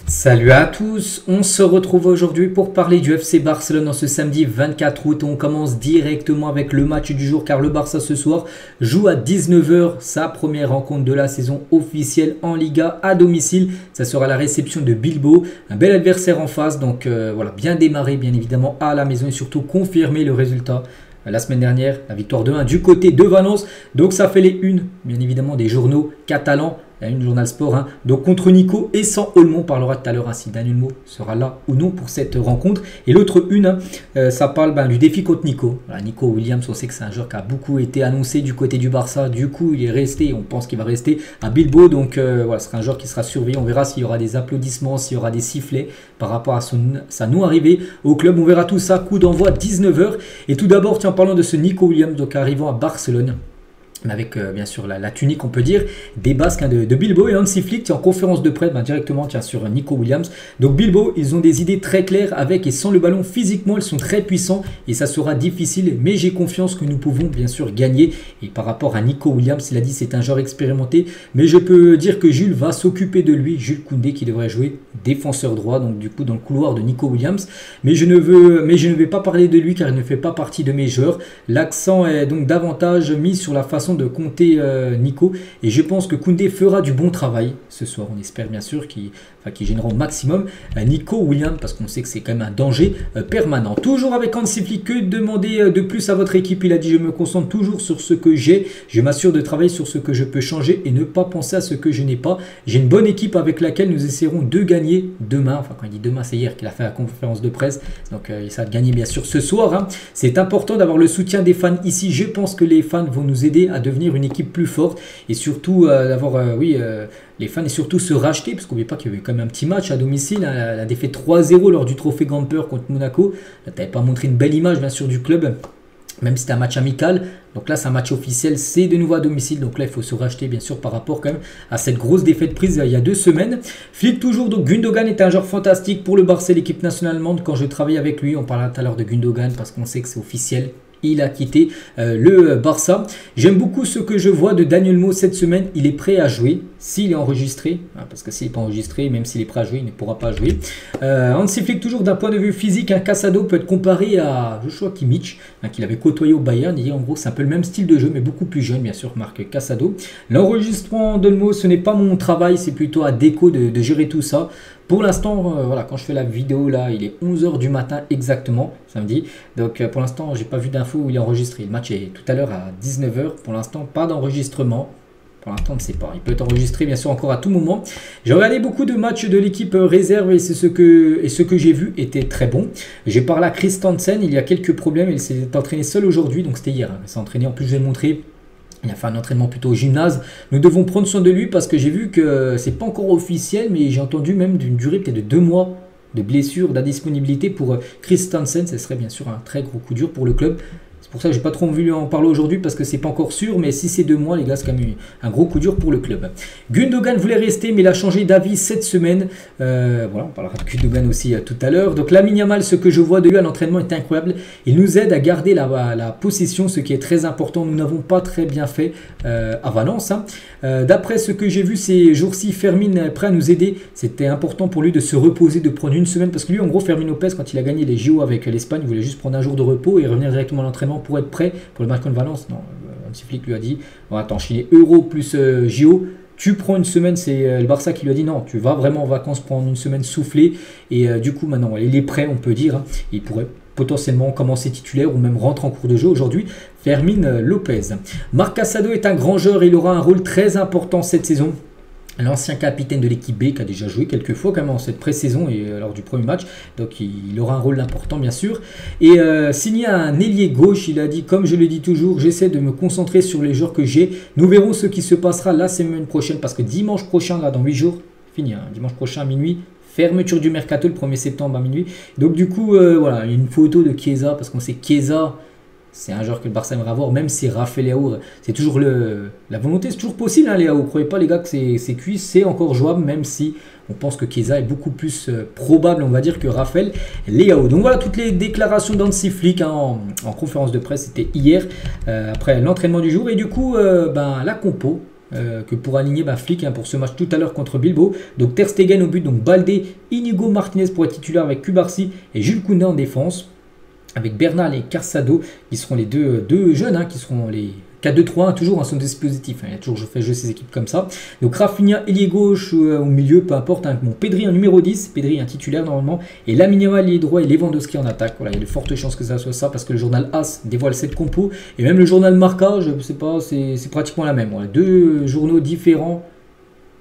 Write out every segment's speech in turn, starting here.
Salut à tous, on se retrouve aujourd'hui pour parler du FC Barcelone en ce samedi 24 août. On commence directement avec le match du jour car le Barça ce soir joue à 19 h sa première rencontre de la saison officielle en Liga à domicile. Ça sera la réception de Bilbao, un bel adversaire en face. Donc voilà, bien démarré bien évidemment à la maison et surtout confirmer le résultat. La semaine dernière, la victoire de 1 du côté de Valence. Donc ça fait les unes bien évidemment des journaux catalans. Une journal sport, donc contre Nico et sans Olmo. On parlera tout à l'heure si Daniel Olmo sera là ou non pour cette rencontre. Et l'autre une, ça parle du défi contre Nico. Voilà, Nico Williams, on sait que c'est un joueur qui a beaucoup été annoncé du côté du Barça. Du coup, il est resté, on pense qu'il va rester à Bilbao. Donc voilà, ce sera un joueur qui sera surveillé. On verra s'il y aura des applaudissements, s'il y aura des sifflets par rapport à sa non-arrivée au club. On verra tout ça, coup d'envoi 19 h. Et tout d'abord, tiens, parlons de ce Nico Williams, donc arrivant à Barcelone. Avec bien sûr la tunique, on peut dire, des Basques de Bilbao. Et Hansi Flick en conférence de presse directement sur Nico Williams. Donc Bilbao, ils ont des idées très claires avec et sans le ballon. Physiquement, ils sont très puissants et ça sera difficile. Mais j'ai confiance que nous pouvons bien sûr gagner. Et par rapport à Nico Williams, il a dit c'est un joueur expérimenté. Mais je peux dire que Jules va s'occuper de lui. Jules Koundé qui devrait jouer défenseur droit. Donc du coup dans le couloir de Nico Williams. Mais je ne vais pas parler de lui car il ne fait pas partie de mes joueurs. L'accent est donc davantage mis sur la façon de compter Nico et je pense que Koundé fera du bon travail ce soir. On espère bien sûr qu'il gênera au maximum Nico Williams parce qu'on sait que c'est quand même un danger permanent. Toujours avec Hansi Flick, que demander de plus à votre équipe? Il a dit je me concentre toujours sur ce que j'ai, je m'assure de travailler sur ce que je peux changer et ne pas penser à ce que je n'ai pas. J'ai une bonne équipe avec laquelle nous essaierons de gagner demain. Enfin quand il dit demain c'est hier qu'il a fait la conférence de presse, donc il sera de gagner bien sûr ce soir. C'est important d'avoir le soutien des fans ici. Je pense que les fans vont nous aider à devenir une équipe plus forte et surtout d'avoir les fans et surtout se racheter parce qu'on n'oublie pas qu'il y avait quand même un petit match à domicile, la défaite 3-0 lors du trophée Gamper contre Monaco. Là tu n'avais pas montré une belle image bien sûr du club, même si c'était un match amical. Donc là c'est un match officiel, c'est de nouveau à domicile, donc là il faut se racheter bien sûr par rapport quand même à cette grosse défaite prise il y a 2 semaines. Flick toujours, donc Gundogan est un joueur fantastique pour le Barça, l'équipe nationale allemande. Quand je travaille avec lui, on parlait tout à l'heure de Gundogan parce qu'on sait que c'est officiel. Il a quitté le Barça. J'aime beaucoup ce que je vois de Daniel Olmo cette semaine. Il est prêt à jouer s'il est enregistré. Parce que s'il n'est pas enregistré, même s'il est prêt à jouer, il ne pourra pas jouer. Hansi Flick toujours d'un point de vue physique. Un Casado peut être comparé à Joshua Kimmich, qu'il avait côtoyé au Bayern. Il dit en gros c'est un peu le même style de jeu, mais beaucoup plus jeune bien sûr, Marc Casado. L'enregistrement d'Olmo, ce n'est pas mon travail. C'est plutôt à Deco de gérer tout ça. Pour l'instant, voilà, quand je fais la vidéo là, il est 11 h du matin exactement, samedi. Donc pour l'instant, j'ai pas vu d'infos où il est enregistré. Le match est tout à l'heure à 19 h. Pour l'instant, pas d'enregistrement. Pour l'instant, on ne sait pas. Il peut être enregistré bien sûr encore à tout moment. J'ai regardé beaucoup de matchs de l'équipe réserve et ce que j'ai vu était très bon. J'ai parlé à Christensen, il y a quelques problèmes. Il s'est entraîné seul aujourd'hui, donc c'était hier. Il s'est entraîné, en plus je vais le montrer. Il a fait un entraînement plutôt au gymnase. Nous devons prendre soin de lui parce que j'ai vu que c'est pas encore officiel, mais j'ai entendu même d'une durée peut-être de 2 mois de blessure, d'indisponibilité pour Christensen. Ce serait bien sûr un très gros coup dur pour le club. C'est pour ça que j'ai pas trop envie en parler aujourd'hui parce que c'est pas encore sûr, mais si c'est 2 mois, les gars, c'est quand même un gros coup dur pour le club. Gundogan voulait rester, mais il a changé d'avis cette semaine. Voilà, on parlera de Gundogan aussi tout à l'heure. Donc Lamine Yamal, ce que je vois de lui à l'entraînement est incroyable. Il nous aide à garder la possession, ce qui est très important. Nous n'avons pas très bien fait à Valence. D'après ce que j'ai vu ces jours-ci, Fermin est prêt à nous aider. C'était important pour lui de se reposer, de prendre une semaine, parce que lui, en gros, Fermin Lopez, quand il a gagné les JO avec l'Espagne, il voulait juste prendre un jour de repos et revenir directement à l'entraînement pour être prêt pour le match contre Valence. Non, Hansi Flick lui a dit on va t'enchaîner Euro plus JO. Tu prends une semaine, c'est le Barça qui lui a dit non, tu vas vraiment en vacances prendre une semaine soufflée. Et du coup, maintenant, il est prêt, on peut dire. Il pourrait potentiellement commencer titulaire ou même rentrer en cours de jeu aujourd'hui. Fermin Lopez. Marc Casado est un grand joueur et il aura un rôle très important cette saison. L'ancien capitaine de l'équipe B qui a déjà joué quelques fois quand même en cette pré-saison et lors du premier match. Donc il aura un rôle important bien sûr. Et signé un ailier gauche, il a dit comme je le dis toujours, j'essaie de me concentrer sur les joueurs que j'ai. Nous verrons ce qui se passera la semaine prochaine parce que dimanche prochain, là dans 8 jours, fini, dimanche prochain à minuit. Fermeture du mercato le 1er septembre à minuit. Donc du coup, voilà, une photo de Chiesa parce qu'on sait Chiesa. C'est un joueur que le Barça aimerait avoir, même si Rafael Leao, c'est toujours la volonté, c'est toujours possible, Leao. Ne croyez pas les gars que c'est cuit, c'est encore jouable, même si on pense que Chiesa est beaucoup plus probable, on va dire, que Rafael Leao. Donc voilà toutes les déclarations d'Hansi Flick en conférence de presse, c'était hier, après l'entraînement du jour. Et du coup, la compo que pour aligner Flick pour ce match tout à l'heure contre Bilbao. Donc Ter Stegen au but, donc Baldé, Inigo Martinez pour être titulaire avec Cubarsí et Jules Koundé en défense. Avec Bernal et Carsado qui seront les deux jeunes, qui seront les 4-2-3-1 toujours son dispositif. Il a toujours fait jouer ses équipes comme ça. Donc Rafinha, ailier gauche au milieu, peu importe. Bon, Pedri en numéro 10, Pedri un titulaire normalement. Et Lamine Yamal, ailier droit et Lewandowski en attaque. Voilà, il y a de fortes chances que ça soit ça parce que le journal AS dévoile cette compo. Et même le journal Marca, je ne sais pas, c'est pratiquement la même. Voilà, deux journaux différents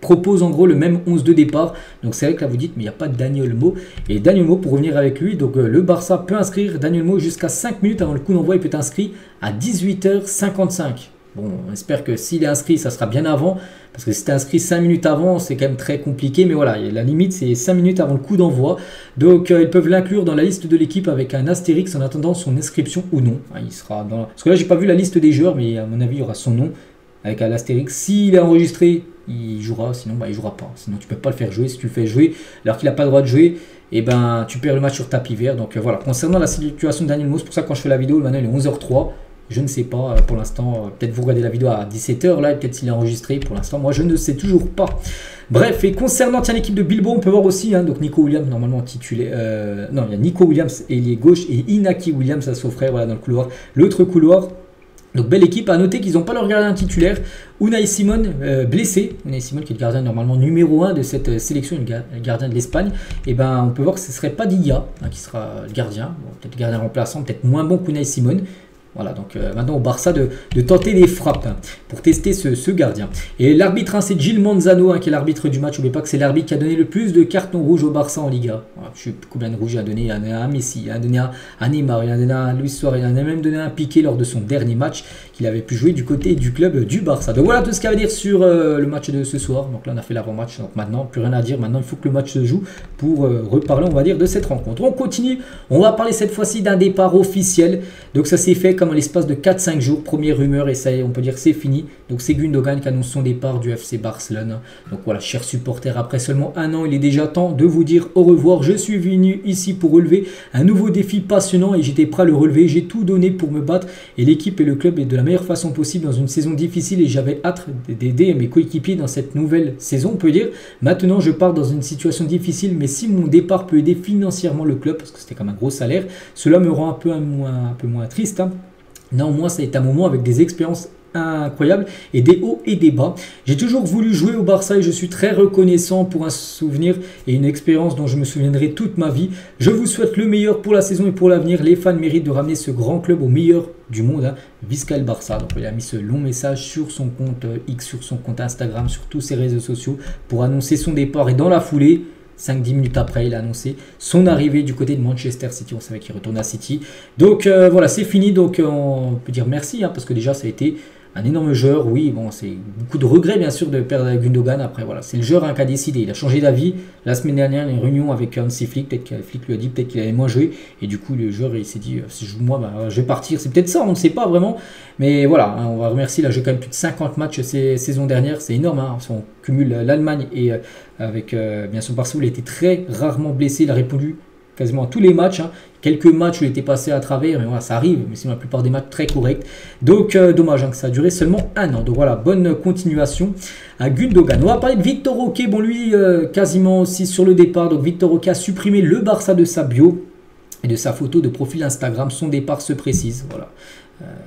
propose en gros le même 11 de départ. Donc c'est vrai que là vous dites mais il n'y a pas de Dani Olmo. Et Dani Olmo, pour revenir avec lui, donc le Barça peut inscrire Dani Olmo jusqu'à 5 minutes avant le coup d'envoi. Il peut être inscrit à 18h55. Bon, on espère que s'il est inscrit, ça sera bien avant. Parce que si tu es inscrit 5 minutes avant, c'est quand même très compliqué. Mais voilà, la limite, c'est 5 minutes avant le coup d'envoi. Donc, ils peuvent l'inclure dans la liste de l'équipe avec un astérix en attendant son inscription ou non. Il sera dans... Parce que là, j'ai pas vu la liste des joueurs, mais à mon avis, il y aura son nom avec un astérix. S'il est enregistré, il jouera. Sinon, il jouera pas. Sinon, tu peux pas le faire jouer. Si tu le fais jouer alors qu'il n'a pas le droit de jouer, et tu perds le match sur tapis vert. Donc, voilà. Concernant la situation de Daniel Olmo, c'est pour ça que quand je fais la vidéo, maintenant, il est 11h03. Je ne sais pas pour l'instant, peut-être vous regardez la vidéo à 17h là, peut-être s'il est enregistré pour l'instant, moi je ne sais toujours pas. Bref, et concernant l'équipe de Bilbao, on peut voir aussi, donc Nico Williams normalement titulé, non il y a Nico Williams ailier gauche et Inaki Williams à son frère, voilà dans le couloir, l'autre couloir. Donc belle équipe, à noter qu'ils n'ont pas leur gardien titulaire, Unai Simon blessé, Unai Simon qui est le gardien normalement numéro 1 de cette sélection, le gardien de l'Espagne, et on peut voir que ce ne serait pas Diga qui sera le gardien, bon, peut-être le gardien remplaçant, peut-être moins bon qu'Unai Simon. Voilà, donc maintenant au Barça de tenter des frappes pour tester ce gardien. Et l'arbitre, c'est Gil Manzano qui est l'arbitre du match. N'oubliez pas que c'est l'arbitre qui a donné le plus de cartons rouges au Barça en Liga. Voilà, je sais plus combien de rouges il a donné. Il a donné à Messi, il a donné à Neymar, il a donné à Luis Suarez, il a même donné un Piqué lors de son dernier match qu'il avait pu jouer du côté du club du Barça. Donc voilà tout ce qu'il y a à dire sur le match de ce soir. Donc là on a fait l'avant-match, donc maintenant plus rien à dire. Maintenant il faut que le match se joue pour reparler, on va dire, de cette rencontre. On continue, on va parler cette fois-ci d'un départ officiel. Donc ça s'est fait comme en l'espace de 4-5 jours, première rumeur, et ça y est, on peut dire que c'est fini. Donc c'est Gundogan qui annonce son départ du FC Barcelone. Donc voilà, chers supporters, après seulement un an, il est déjà temps de vous dire au revoir. Je suis venu ici pour relever un nouveau défi passionnant et j'étais prêt à le relever. J'ai tout donné pour me battre et l'équipe et le club est de la meilleure façon possible dans une saison difficile et j'avais hâte d'aider mes coéquipiers dans cette nouvelle saison, on peut dire. Maintenant, je pars dans une situation difficile, mais si mon départ peut aider financièrement le club, parce que c'était comme un gros salaire, cela me rend un peu moins triste. Néanmoins, ça a été un moment avec des expériences incroyables et des hauts et des bas. J'ai toujours voulu jouer au Barça et je suis très reconnaissant pour un souvenir et une expérience dont je me souviendrai toute ma vie. Je vous souhaite le meilleur pour la saison et pour l'avenir. Les fans méritent de ramener ce grand club au meilleur du monde. Visca El Barça. Donc il a mis ce long message sur son compte X, sur son compte Instagram, sur tous ses réseaux sociaux pour annoncer son départ et dans la foulée, 5-10 minutes après, il a annoncé son arrivée du côté de Manchester City. On savait qu'il retourne à City. Donc voilà, c'est fini. Donc on peut dire merci parce que déjà ça a été un énorme joueur. Oui, bon, c'est beaucoup de regrets bien sûr de perdre Gundogan. Après voilà, c'est le joueur qui a décidé. Il a changé d'avis. La semaine dernière, une réunion avec Hansi Flick. Peut-être que Flick lui a dit peut-être qu'il allait moins jouer. Et du coup, le joueur il s'est dit si je joue moi, je vais partir. C'est peut-être ça, on ne sait pas vraiment. Mais voilà, on va remercier. Là, j'ai quand même plus de 50 matchs ces saisons dernières. C'est énorme. Si on cumule l'Allemagne et avec bien sûr Barça, il a été très rarement blessé. Il a répondu quasiment à tous les matchs. Quelques matchs où il était passé à travers, mais voilà, ça arrive. Mais sinon, la plupart des matchs très corrects. Donc, dommage que ça a duré seulement un an. Donc voilà, bonne continuation à Gundogan. On va parler de Victor Roque. Bon, lui, quasiment aussi sur le départ. Donc, Victor Roque a supprimé le Barça de sa bio et de sa photo de profil Instagram. Son départ se précise. Voilà.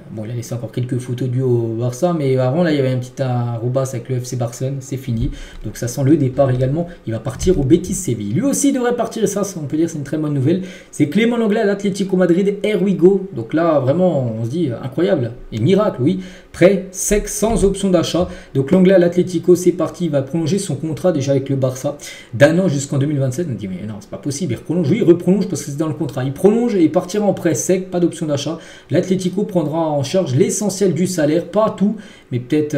Bon, il a laissé encore quelques photos du au Barça, mais avant là il y avait un petit arrobas avec le FC Barcelone, c'est fini. Donc ça sent le départ également. Il va partir au Betis Séville. Lui aussi devrait partir, et ça on peut dire c'est une très bonne nouvelle. C'est Clément Lenglet à l'Atlético Madrid. Here we go. Donc là vraiment on se dit incroyable et miracle, oui. Prêt, sec, sans option d'achat. Donc Lenglet à l'Atlético, c'est parti. Il va prolonger son contrat déjà avec le Barça d'un an jusqu'en 2027. On dit mais non c'est pas possible. Il reprolonge, oui il reprolonge parce que c'est dans le contrat. Il prolonge et partira en prêt sec, pas d'option d'achat. L'Atlético prendra en charge l'essentiel du salaire, pas tout, mais peut-être,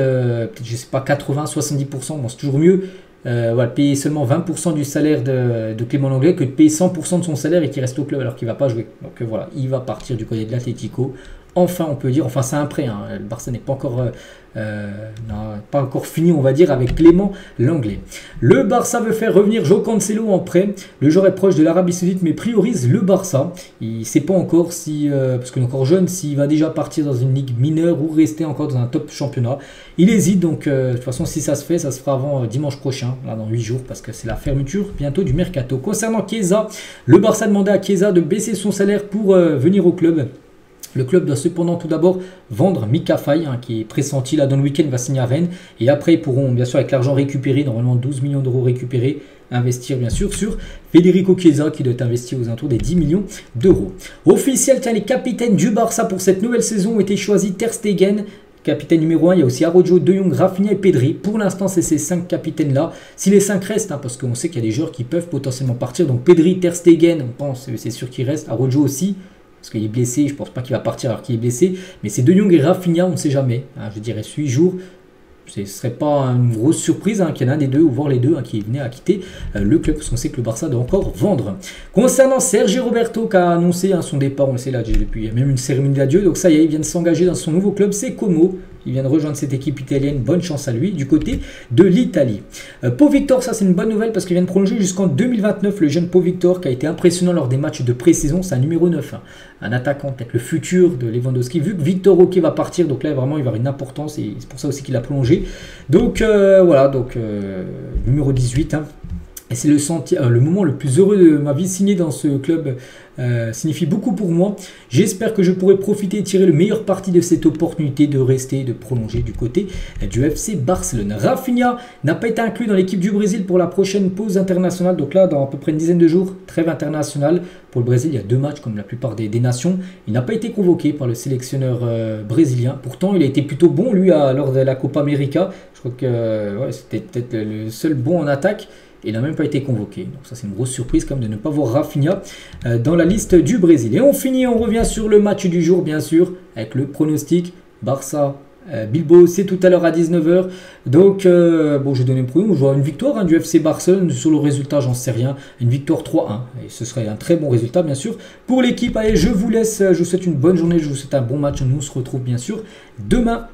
je sais pas, 80-70%, bon, c'est toujours mieux. Voilà, payer seulement 20% du salaire de Clément Lenglet que de payer 100% de son salaire et qu'il reste au club alors qu'il ne va pas jouer. Donc voilà, il va partir du côté de l'Atlético. Enfin, on peut dire, enfin c'est un prêt, hein. Le Barça n'est pas encore, pas encore fini, on va dire, avec Clément Lenglet. Le Barça veut faire revenir João Cancelo en prêt. Le joueur est proche de l'Arabie Saoudite, mais priorise le Barça. Il ne sait pas encore si, parce qu'il est encore jeune, s'il va déjà partir dans une ligue mineure ou rester encore dans un top championnat. Il hésite, donc de toute façon, si ça se fait, ça se fera avant dimanche prochain, là dans 8 jours, parce que c'est la fermeture bientôt du mercato. Concernant Chiesa, le Barça a demandé à Chiesa de baisser son salaire pour venir au club. Le club doit cependant tout d'abord vendre Mika Faye, hein, qui est pressenti là dans le week-end, va signer à Rennes. Et après, ils pourront, bien sûr, avec l'argent récupéré, normalement 12 millions d'euros récupérés, investir bien sûr sur Federico Chiesa, qui doit être investi aux alentours des 10 millions d'euros. Officiel, tiens, les capitaines du Barça pour cette nouvelle saison ont été choisis. Ter Stegen, capitaine numéro 1, il y a aussi Araujo, De Jong, Rafinha et Pedri. Pour l'instant, c'est ces 5 capitaines-là. Si les 5 restent, hein, parce qu'on sait qu'il y a des joueurs qui peuvent potentiellement partir. Donc Pedri, Ter Stegen, on pense, c'est sûr qu'il reste. Araujo aussi, parce qu'il est blessé, je ne pense pas qu'il va partir alors qu'il est blessé. Mais c'est De Jong et Rafinha, on ne sait jamais. Hein, je dirais 8 jours. Ce ne serait pas une grosse surprise, hein, qu'il y en a un des deux, ou voire les deux, hein, qui venaient à quitter le club, parce qu'on sait que le Barça doit encore vendre. Concernant Sergi Roberto, qui a annoncé son départ, on le sait là depuis, il y a même une cérémonie d'adieu, donc ça y est, il vient de s'engager dans son nouveau club, c'est Como. Il vient de rejoindre cette équipe italienne, bonne chance à lui, du côté de l'Italie. Pau Victor, ça c'est une bonne nouvelle, parce qu'il vient de prolonger jusqu'en 2029, le jeune Pau Victor, qui a été impressionnant lors des matchs de pré-saison, c'est un numéro 9, hein, un attaquant, peut-être le futur de Lewandowski, vu que Victor Roque va partir, donc là vraiment il va avoir une importance, et c'est pour ça aussi qu'il a prolongé. Donc voilà, donc numéro 18, hein. Et c'est le moment le plus heureux de ma vie. Signé dans ce club signifie beaucoup pour moi. J'espère que je pourrai profiter et tirer le meilleur parti de cette opportunité de rester et de prolonger du côté du FC Barcelone. Rafinha n'a pas été inclus dans l'équipe du Brésil pour la prochaine pause internationale. Donc là, dans à peu près une dizaine de jours, trêve internationale. Pour le Brésil, il y a 2 matchs comme la plupart des nations. Il n'a pas été convoqué par le sélectionneur brésilien. Pourtant, il a été plutôt bon, lui, lors de la Copa América. Je crois que c'était peut-être le seul bon en attaque. Il n'a même pas été convoqué. Donc ça, c'est une grosse surprise quand même de ne pas voir Rafinha dans la liste du Brésil. Et on revient sur le match du jour, bien sûr, avec le pronostic Barça. Bilbao, c'est tout à l'heure à 19 h. Donc, bon, je vais donner une prono. Je vois une victoire du FC Barcelone. Sur le résultat, j'en sais rien. Une victoire 3-1. Et ce serait un très bon résultat, bien sûr, pour l'équipe. Allez, je vous laisse. Je vous souhaite une bonne journée. Je vous souhaite un bon match. Nous, on se retrouve, bien sûr, demain.